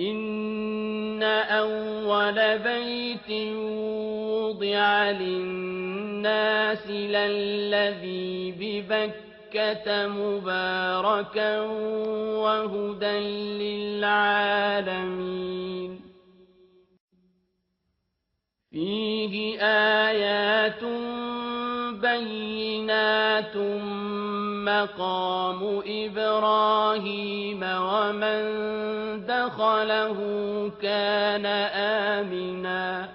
إن أول بيت وضع للناس للذي ببكة مباركا وهدى للعالمين فيه آيات بينات مقام إبراهيم ومن دخله كان آمنا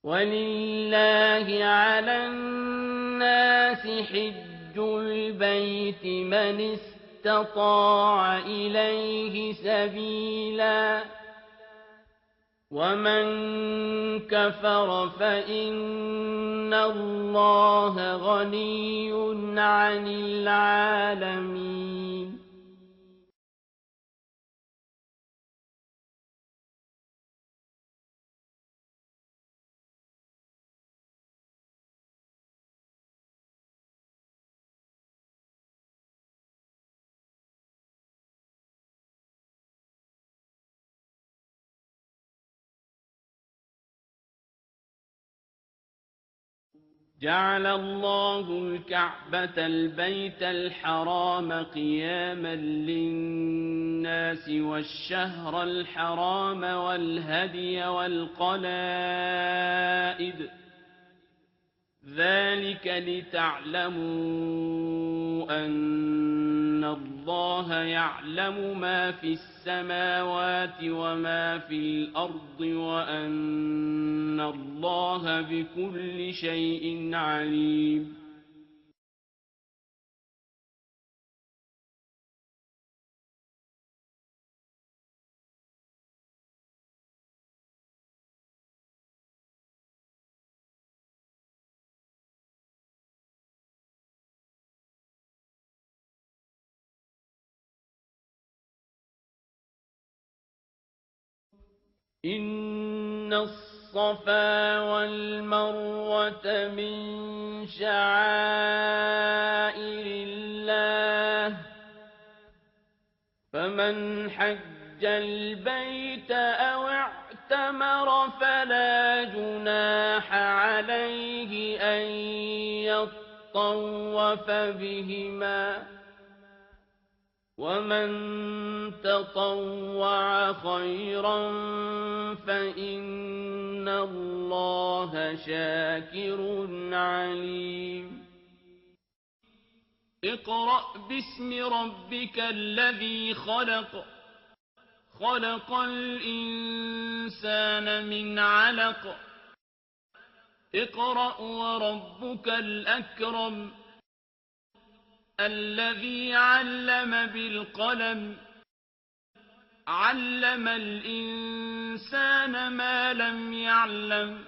ولله على الناس حج البيت من استطاع إليه سبيلا ومن كفر فإن الله غني عن العالمين جعل الله الكعبة البيت الحرام قياما للناس والشهر الحرام والهدي والقلائد ذلك لتعلموا أن الله يعلم ما في السماوات وما في الأرض وأن الله بكل شيء عليم إن الصفا والمروة من شعائر الله فمن حج البيت أو اعتمر فلا جناح عليه أن يطوف بهما ومن تطوع خيرا فإن الله شاكر عليم اقرأ باسم ربك الذي خلق خلق الإنسان من علق اقرأ وربك الأكرم الذي علم بالقلم علم الإنسان ما لم يعلم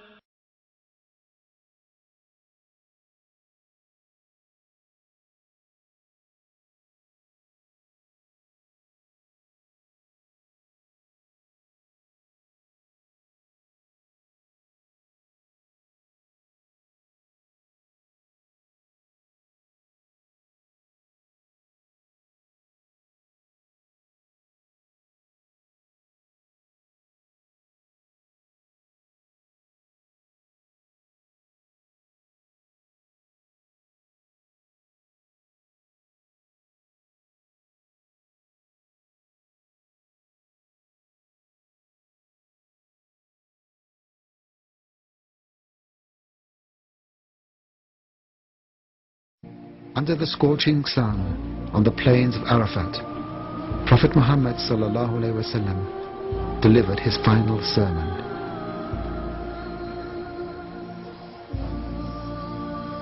Under the scorching sun on the plains of Arafat, Prophet Muhammad ﷺ delivered his final sermon.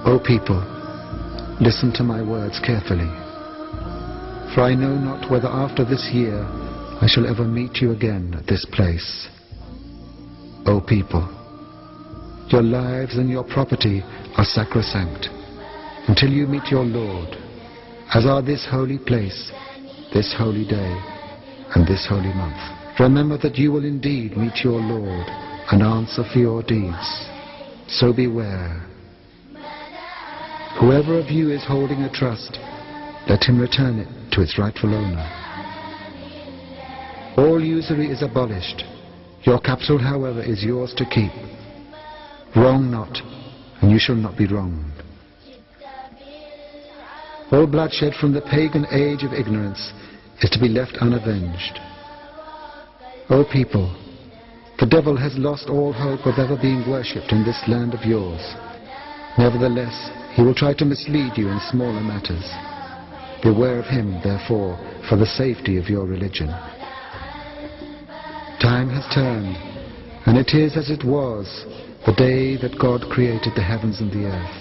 O people, listen to my words carefully, for I know not whether after this year I shall ever meet you again at this place. O people, your lives and your property are sacrosanct until you meet your Lord, as are this holy place, this holy day, and this holy month. Remember that you will indeed meet your Lord and answer for your deeds. So beware. Whoever of you is holding a trust, let him return it to its rightful owner. All usury is abolished. Your capital, however, is yours to keep. Wrong not, and you shall not be wronged. All bloodshed from the pagan age of ignorance is to be left unavenged. O people, the devil has lost all hope of ever being worshipped in this land of yours. Nevertheless, he will try to mislead you in smaller matters. Beware of him, therefore, for the safety of your religion. Time has turned, and it is as it was the day that God created the heavens and the earth.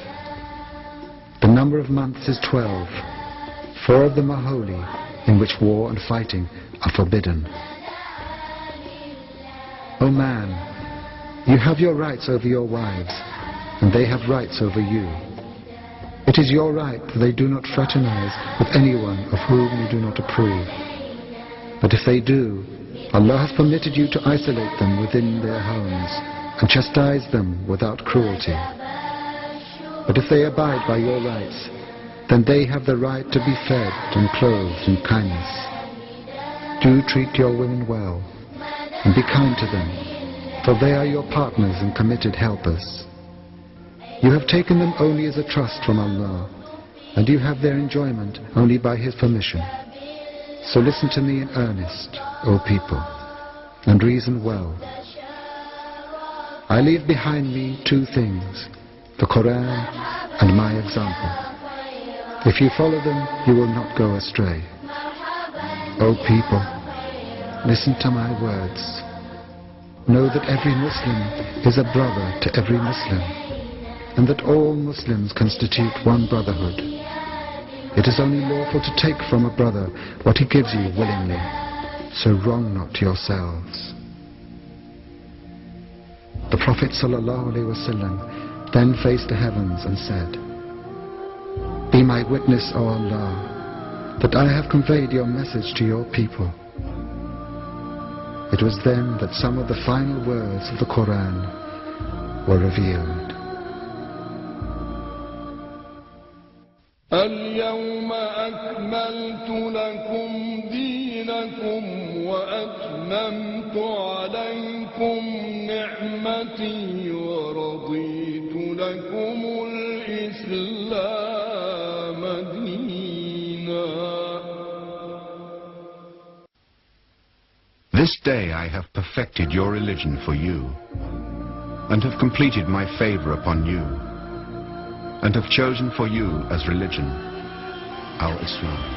The number of months is 12. 4 of them are holy, in which war and fighting are forbidden. O man, you have your rights over your wives, and they have rights over you. It is your right that they do not fraternize with anyone of whom you do not approve. But if they do, Allah has permitted you to isolate them within their homes and chastise them without cruelty. But if they abide by your rights, then they have the right to be fed and clothed in kindness. Do treat your women well, and be kind to them, for they are your partners and committed helpers. You have taken them only as a trust from Allah, and you have their enjoyment only by His permission. So listen to me in earnest, O people, and reason well. I leave behind me 2 things, the Quran and my example. If you follow them, you will not go astray. O people, listen to my words. Know that every Muslim is a brother to every Muslim, and that all Muslims constitute one brotherhood. It is only lawful to take from a brother what he gives you willingly, so wrong not yourselves. The Prophet ﷺ then faced the heavens and said, Be my witness, O Allah, that I have conveyed your message to your people. It was then that some of the final words of the Quran were revealed. اليوم أكملت لكم دينكم وأتممت عليكم نعمتي ورضيت لكم الإسلام دينا. This day I have perfected your religion for you, and have completed my favor upon you, and have chosen for you as religion our Islam.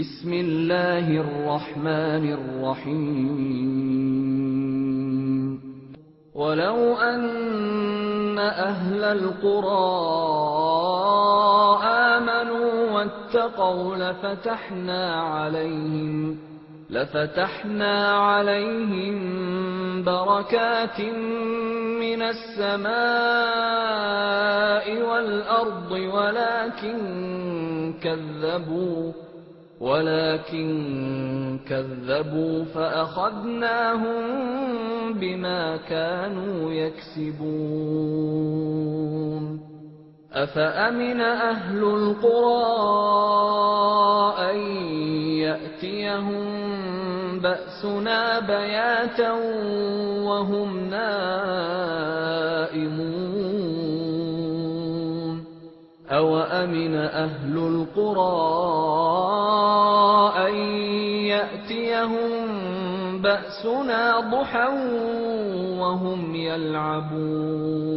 بسم الله الرحمن الرحيم ولو أن أهل القرى آمنوا واتقوا لفتحنا عليهم بركات من السماء والأرض ولكن كذبوا فأخذناهم بما كانوا يكسبون أفأمن أهل القرى أن يأتيهم بأسنا بياتا وهم نائمون أوأمن أهل القرى أن يأتيهم بأسنا ضحى وهم يلعبون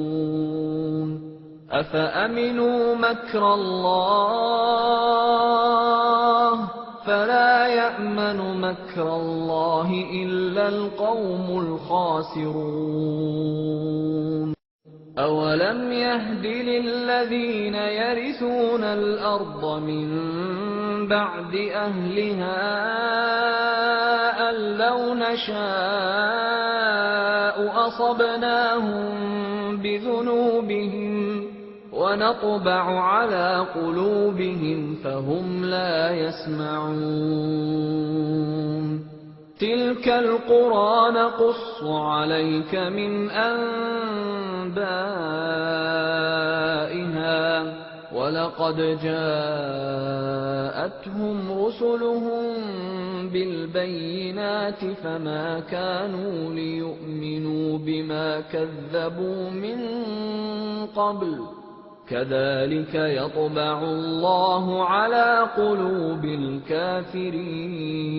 أفأمنوا مكر الله فلا يأمن مكر الله إلا القوم الخاسرون أولم يهد للذين يرثون الأرض من بعد أهلها أن لو نشاء أصبناهم بذنوبهم ونطبع على قلوبهم فهم لا يسمعون تلك القرى نقص عليك من أنبائها ولقد جاءتهم رسلهم بالبينات فما كانوا ليؤمنوا بما كذبوا من قبل كذلك يطبع الله على قلوب الكافرين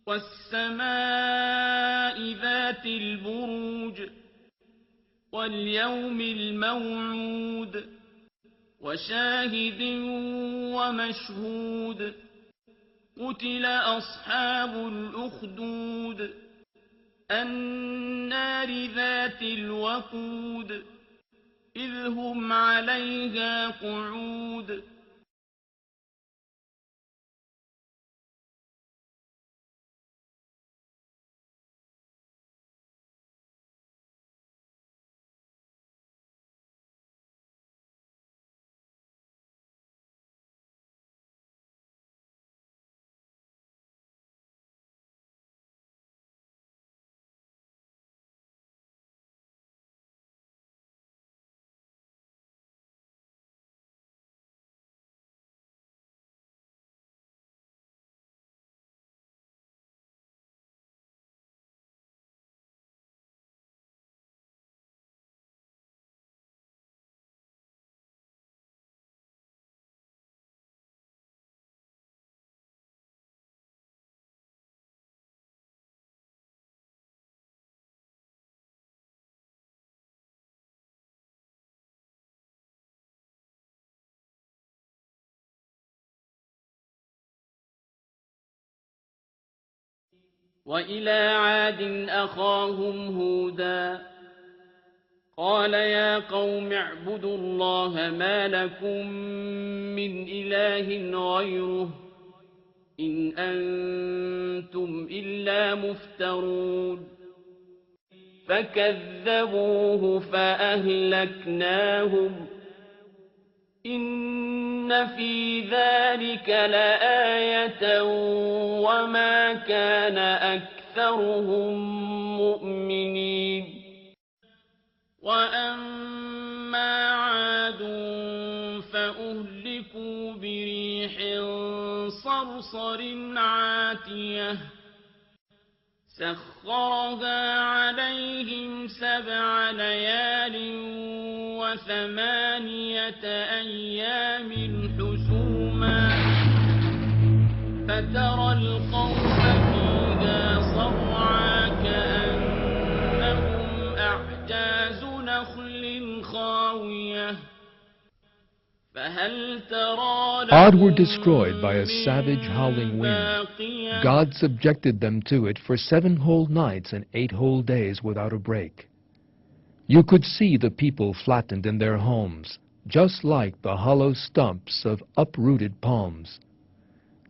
والسماء ذات البروج واليوم الموعود وشاهد ومشهود قتل أصحاب الأخدود النار ذات الوقود إذ هم عليها قعود وإلى عاد أخاهم هودا قال يا قوم اعبدوا الله ما لكم من إله غيره إن أنتم إلا مفترون فكذبوه فأهلكناهم إن في ذلك لآية وما كان أكثرهم مؤمنين وأما عاد فأهلكوا بريح صرصر عاتية سخرها عليهم 7 ليال و8 أيام حسوما فترى القوم فيها صرعا كأنهم أعجاز نخل خاوية فهل ترى Odd لهم were destroyed by a من savage howling wind. باقية God subjected them to it for 7 whole nights and 8 whole days without a break. You could see the people flattened in their homes, just like the hollow stumps of uprooted palms.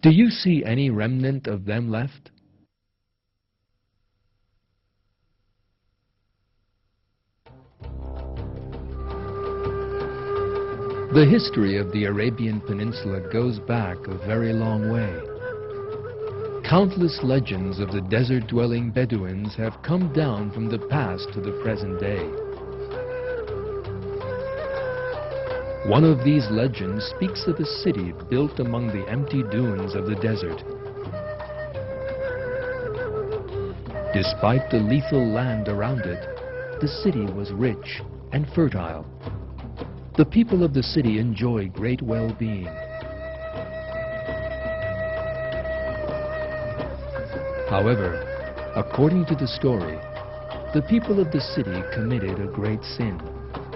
Do you see any remnant of them left? The history of the Arabian Peninsula goes back a very long way. Countless legends of the desert-dwelling Bedouins have come down from the past to the present day. One of these legends speaks of a city built among the empty dunes of the desert. Despite the lethal land around it, the city was rich and fertile. The people of the city enjoy great well-being. However, according to the story, the people of the city committed a great sin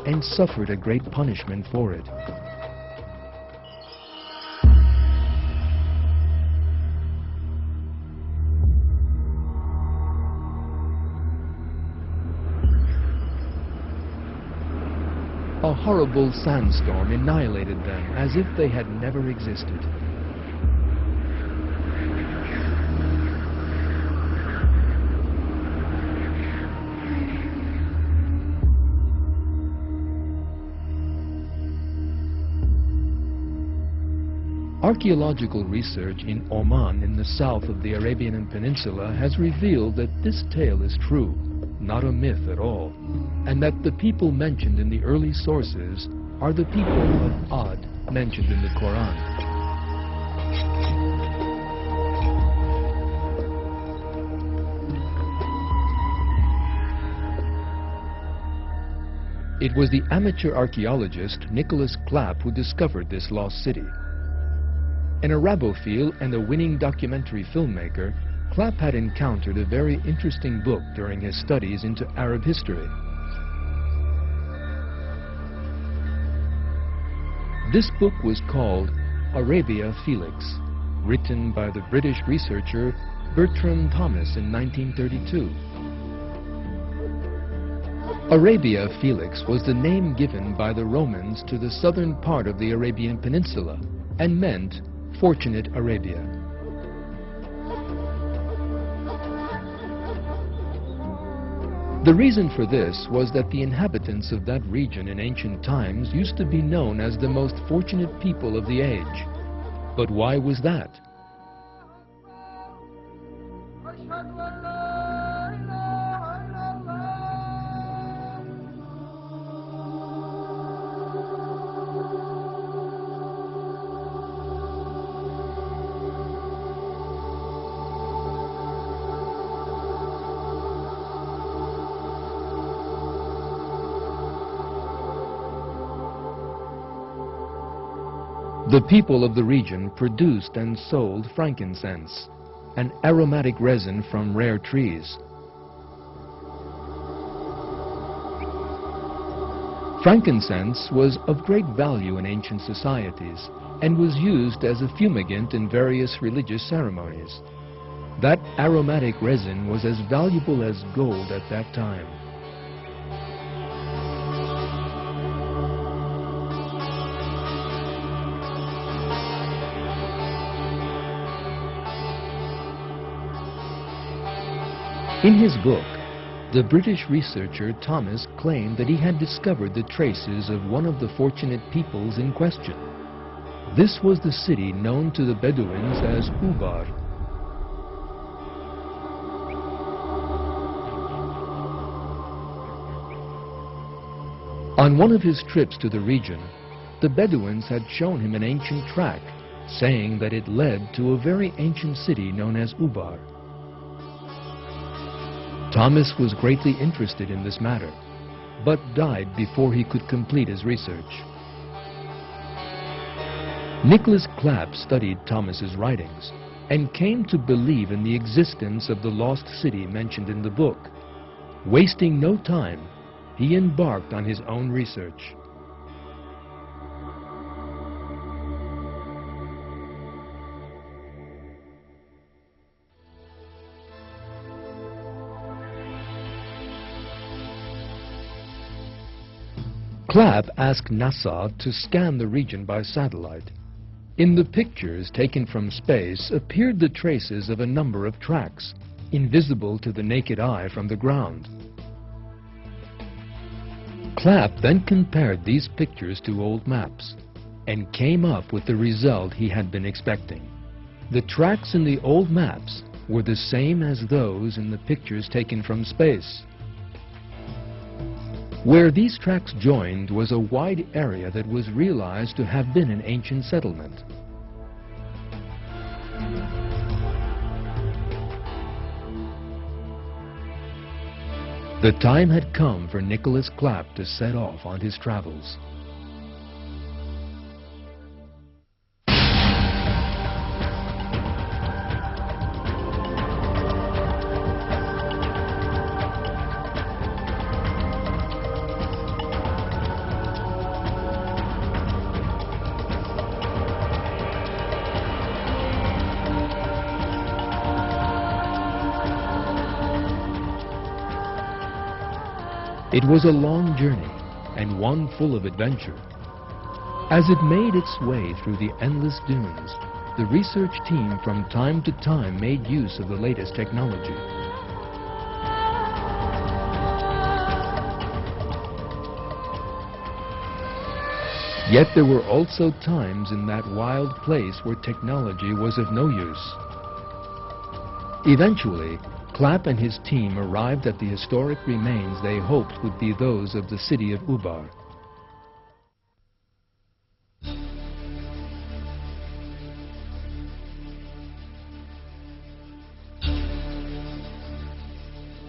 and suffered a great punishment for it. A horrible sandstorm annihilated them as if they had never existed. Archaeological research in Oman in the south of the Arabian Peninsula has revealed that this tale is true, not a myth at all, and that the people mentioned in the early sources are the people of Ad mentioned in the Quran. It was the amateur archaeologist Nicholas Clapp who discovered this lost city. An Arabophile and a winning documentary filmmaker, Clapp had encountered a very interesting book during his studies into Arab history. This book was called Arabia Felix, written by the British researcher Bertram Thomas in 1932. Arabia Felix was the name given by the Romans to the southern part of the Arabian Peninsula and meant Fortunate Arabia. The reason for this was that the inhabitants of that region in ancient times used to be known as the most fortunate people of the age. But why was that? The people of the region produced and sold frankincense, an aromatic resin from rare trees. Frankincense was of great value in ancient societies and was used as a fumigant in various religious ceremonies. That aromatic resin was as valuable as gold at that time. In his book, the British researcher Thomas claimed that he had discovered the traces of one of the fortunate peoples in question. This was the city known to the Bedouins as Ubar. On one of his trips to the region, the Bedouins had shown him an ancient track, saying that it led to a very ancient city known as Ubar. Thomas was greatly interested in this matter, but died before he could complete his research. Nicholas Clapp studied Thomas's writings and came to believe in the existence of the lost city mentioned in the book. Wasting no time, he embarked on his own research. Clapp asked NASA to scan the region by satellite. In the pictures taken from space appeared the traces of a number of tracks, invisible to the naked eye from the ground. Clapp then compared these pictures to old maps and came up with the result he had been expecting. The tracks in the old maps were the same as those in the pictures taken from space. Where these tracks joined was a wide area that was realized to have been an ancient settlement. The time had come for Nicholas Clapp to set off on his travels. It was a long journey, and one full of adventure. As it made its way through the endless dunes, the research team from time to time made use of the latest technology. Yet there were also times in that wild place where technology was of no use. Eventually, Clapp and his team arrived at the historic remains they hoped would be those of the city of Ubar.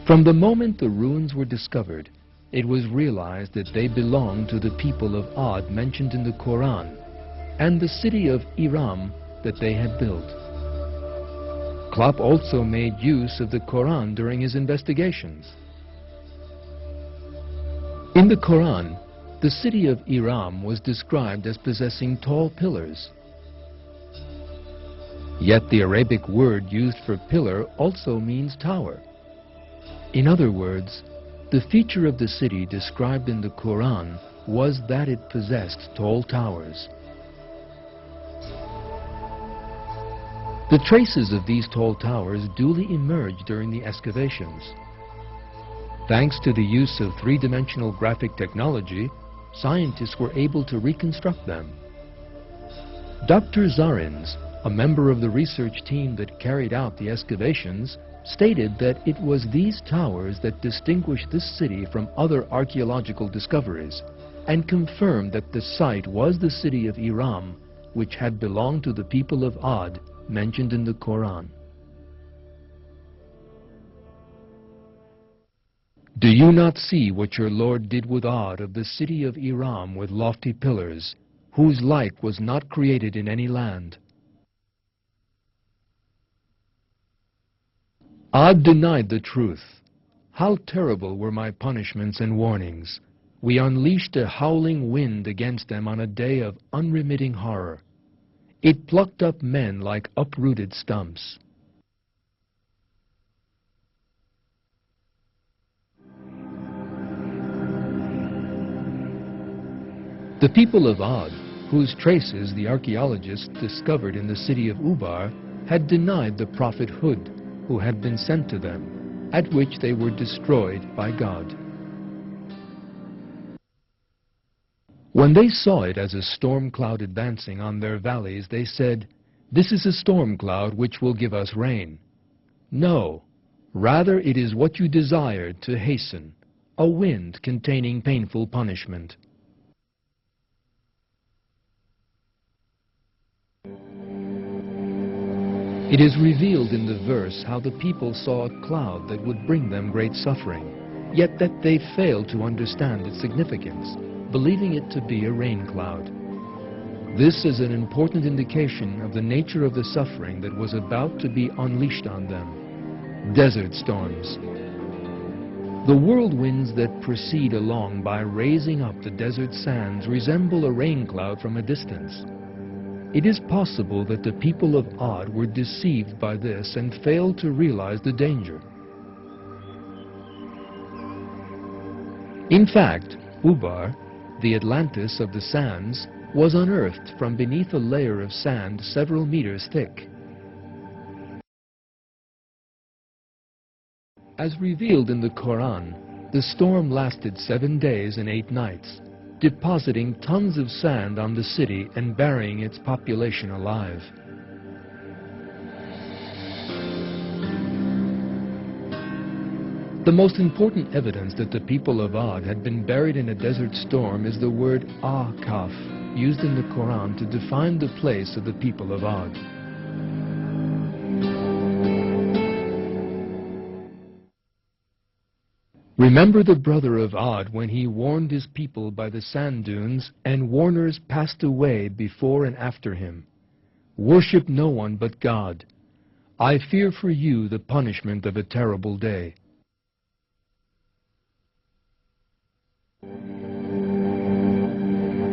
From the moment the ruins were discovered, it was realized that they belonged to the people of Ad mentioned in the Quran and the city of Iram that they had built. Klopp also made use of the Quran during his investigations. In the Quran, the city of Iram was described as possessing tall pillars. Yet the Arabic word used for pillar also means tower. In other words, the feature of the city described in the Quran was that it possessed tall towers. The traces of these tall towers duly emerged during the excavations. Thanks to the use of three-dimensional graphic technology, scientists were able to reconstruct them. Dr. Zarins, a member of the research team that carried out the excavations, stated that it was these towers that distinguished this city from other archaeological discoveries and confirmed that the site was the city of Iram, which had belonged to the people of Ad, mentioned in the Quran. Do you not see what your Lord did with Ad of the city of Iram with lofty pillars, whose like was not created in any land? Ad denied the truth. How terrible were my punishments and warnings. We unleashed a howling wind against them on a day of unremitting horror. It plucked up men like uprooted stumps. The people of Ad, whose traces the archaeologists discovered in the city of Ubar, had denied the prophet Hud, who had been sent to them, at which they were destroyed by God. When they saw it as a storm cloud advancing on their valleys, they said, "This is a storm cloud which will give us rain." No, rather it is what you desired to hasten, a wind containing painful punishment. It is revealed in the verse how the people saw a cloud that would bring them great suffering, yet that they failed to understand its significance, believing it to be a rain cloud. This is an important indication of the nature of the suffering that was about to be unleashed on them. Desert storms. The whirlwinds that proceed along by raising up the desert sands resemble a rain cloud from a distance. It is possible that the people of Ad were deceived by this and failed to realize the danger. In fact, Ubar, the Atlantis of the sands, was unearthed from beneath a layer of sand several meters thick. As revealed in the Quran, the storm lasted 7 days and 8 nights, depositing tons of sand on the city and burying its population alive. The most important evidence that the people of Ad had been buried in a desert storm is the word Ahkaf, used in the Quran to define the place of the people of Ad. Remember the brother of Ad when he warned his people by the sand dunes, and warners passed away before and after him. Worship no one but God. I fear for you the punishment of a terrible day.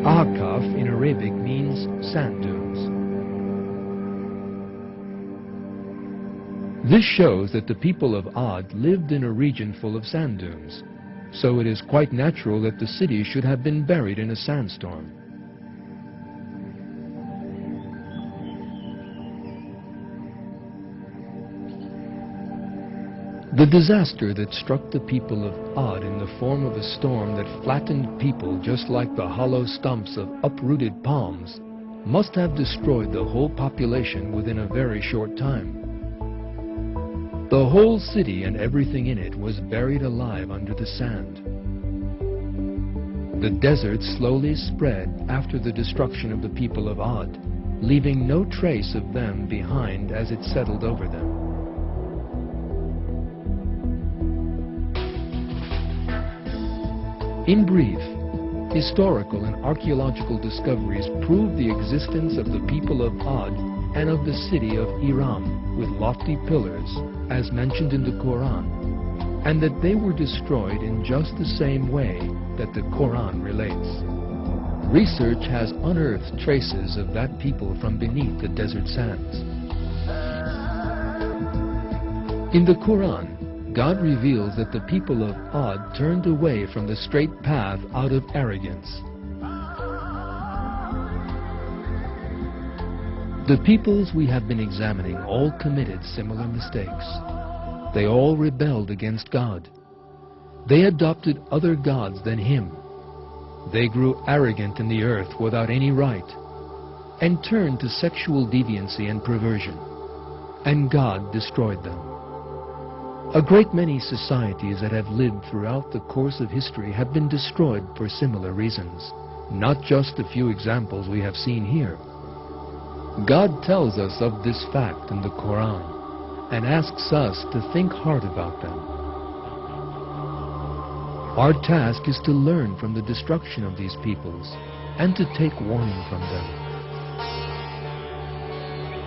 Ahkaf in Arabic means sand dunes. This shows that the people of Ad lived in a region full of sand dunes, so it is quite natural that the city should have been buried in a sandstorm. The disaster that struck the people of Ad in the form of a storm that flattened people just like the hollow stumps of uprooted palms must have destroyed the whole population within a very short time. The whole city and everything in it was buried alive under the sand. The desert slowly spread after the destruction of the people of Ad, leaving no trace of them behind as it settled over them. In brief, historical and archaeological discoveries prove the existence of the people of Ad and of the city of Iram. with lofty pillars, as mentioned in the Quran, and that they were destroyed in just the same way that the Quran relates. Research has unearthed traces of that people from beneath the desert sands. In the Quran, God reveals that the people of Ad turned away from the straight path out of arrogance. The peoples we have been examining all committed similar mistakes. They all rebelled against God. They adopted other gods than Him. They grew arrogant in the earth without any right, and turned to sexual deviancy and perversion, and God destroyed them. A great many societies that have lived throughout the course of history have been destroyed for similar reasons, not just a few examples we have seen here. God tells us of this fact in the Quran and asks us to think hard about them. Our task is to learn from the destruction of these peoples and to take warning from them.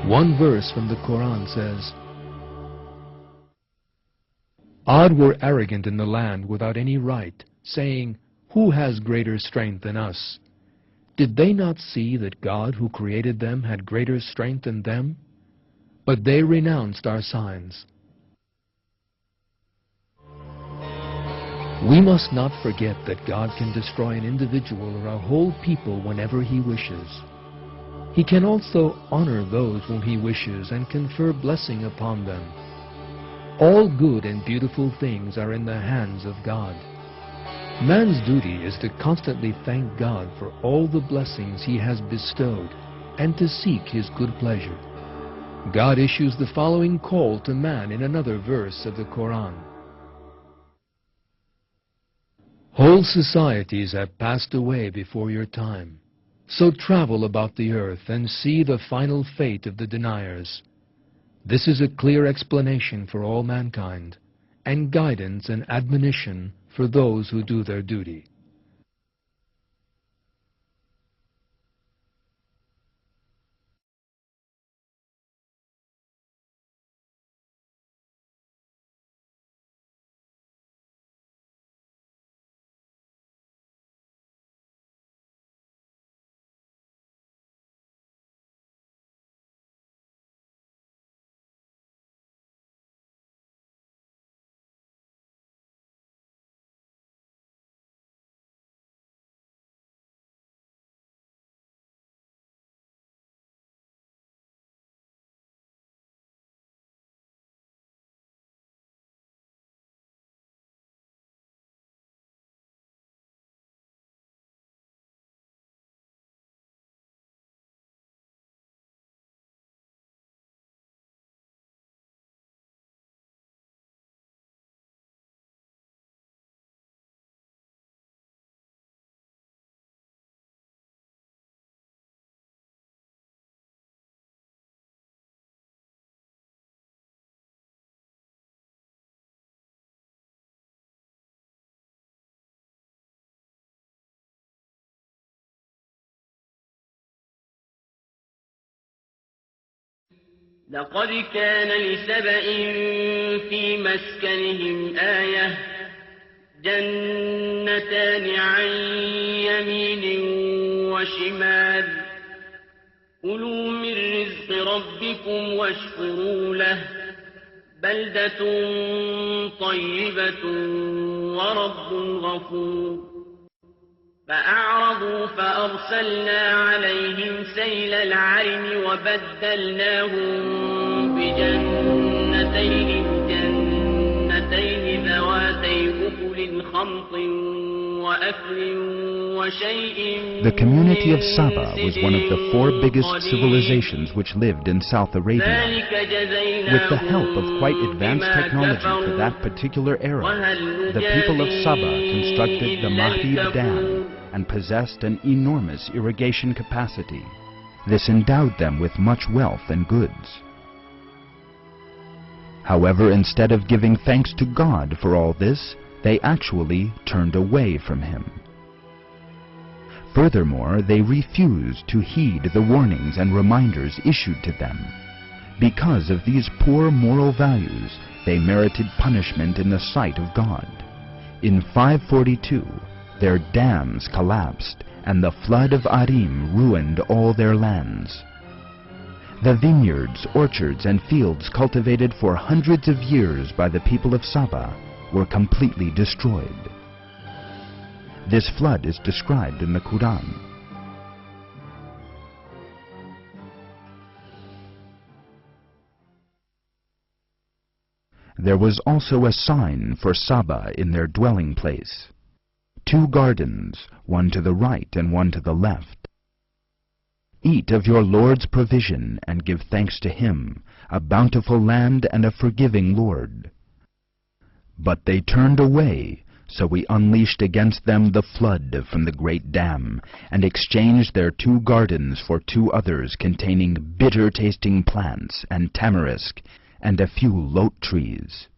One verse from the Quran says, Ad were arrogant in the land without any right, saying, Who has greater strength than us? Did they not see that God who created them had greater strength than them? But they renounced our signs. We must not forget that God can destroy an individual or a whole people whenever He wishes. He can also honor those whom He wishes and confer blessing upon them. All good and beautiful things are in the hands of God. Man's duty is to constantly thank God for all the blessings He has bestowed and to seek His good pleasure. God issues the following call to man in another verse of the Quran. Whole societies have passed away before your time. So travel about the earth and see the final fate of the deniers. This is a clear explanation for all mankind, and guidance and admonition for those who do their duty. لقد كان لسبإ في مسكنهم آية جنتان عن يمين وشمال كلوا من رزق ربكم واشكروا له بلدة طيبة ورب غفور فأعرضوا فأرسلنا عليهم سيل العرم وبدلناهم بجنتين ذواتي أكل خمط وأكل وشيء. The community of Saba was one of the 4 biggest civilizations which lived in South Arabia. With the help of quite advanced technology for that particular era, the people of Saba constructed the Mahib Dam and possessed an enormous irrigation capacity. This endowed them with much wealth and goods. However, instead of giving thanks to God for all this, they actually turned away from Him. Furthermore, they refused to heed the warnings and reminders issued to them. Because of these poor moral values, they merited punishment in the sight of God. In 542, their dams collapsed, and the flood of Arim ruined all their lands. The vineyards, orchards, and fields cultivated for hundreds of years by the people of Saba were completely destroyed. This flood is described in the Quran. There was also a sign for Saba in their dwelling place: 2 gardens, one to the right and one to the left. Eat of your Lord's provision and give thanks to Him, a bountiful land and a forgiving Lord. But they turned away, so we unleashed against them the flood from the great dam, and exchanged their 2 gardens for 2 others containing bitter-tasting plants and tamarisk, and a few lote trees.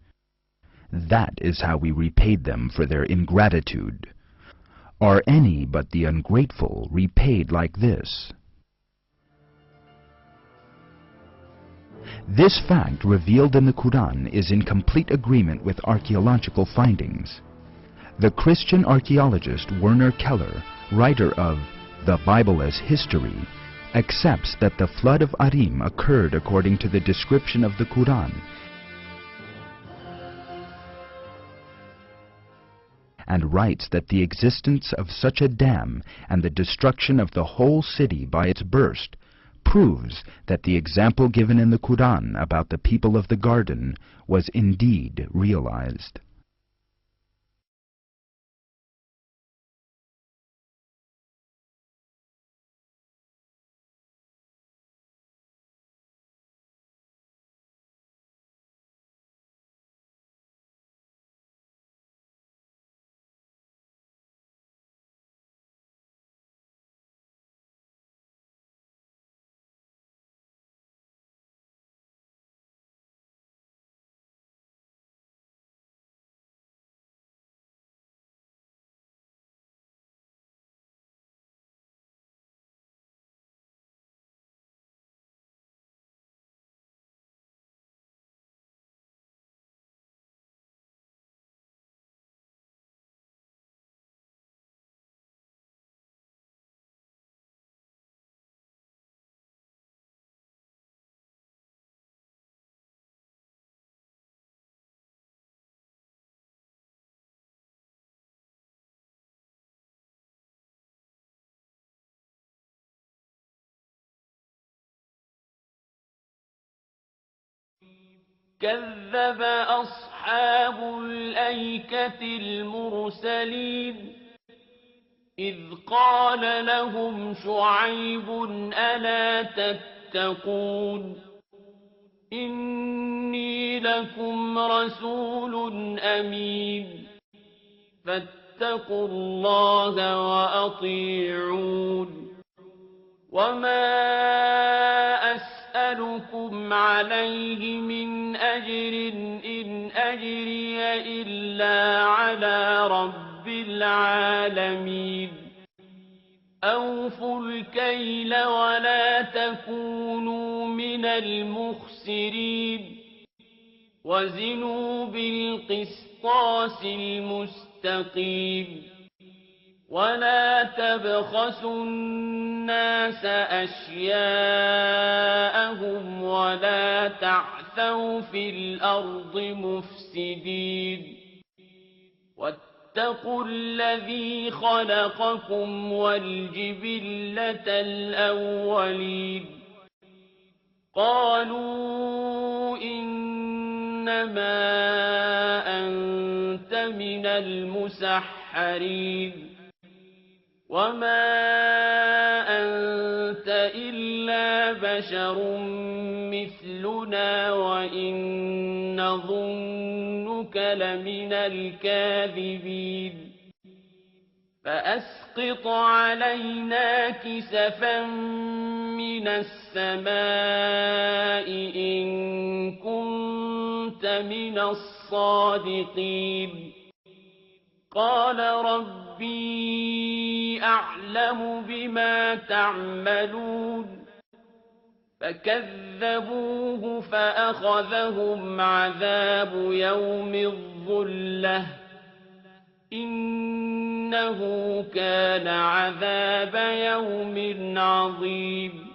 That is how we repaid them for their ingratitude. Are any but the ungrateful repaid like this? This fact revealed in the Quran is in complete agreement with archaeological findings. The Christian archaeologist Werner Keller, writer of The Bible as History, accepts that the flood of Arim occurred according to the description of the Quran, and writes that the existence of such a dam and the destruction of the whole city by its burst proves that the example given in the Quran about the people of the garden was indeed realized. كذب أصحاب الأيكة المرسلين إذ قال لهم شعيب ألا تتقون إني لكم رسول أمين فاتقوا الله وأطيعون وما أسألكم عليه من أجر إن أجري إلا على رب العالمين أوفوا الكيل ولا تكونوا من المخسرين وزنوا بالقسطاس المستقيم ولا تبخسوا الناس أشياءهم ولا تعثوا في الأرض مفسدين واتقوا الذي خلقكم والجبلة الأولين قالوا إنما أنت من المسحرين وما أنت إلا بشر مثلنا وإن نظنك لمن الكاذبين فأسقط علينا كسفا من السماء إن كنت من الصادقين قال ربي أعلم بما تعملون فكذبوه فأخذهم عذاب يوم الظلة إنه كان عذاب يوم عظيم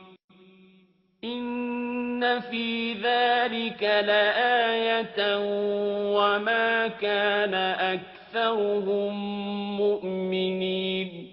إن في ذلك لآية وما كان أكثرهم مؤمنين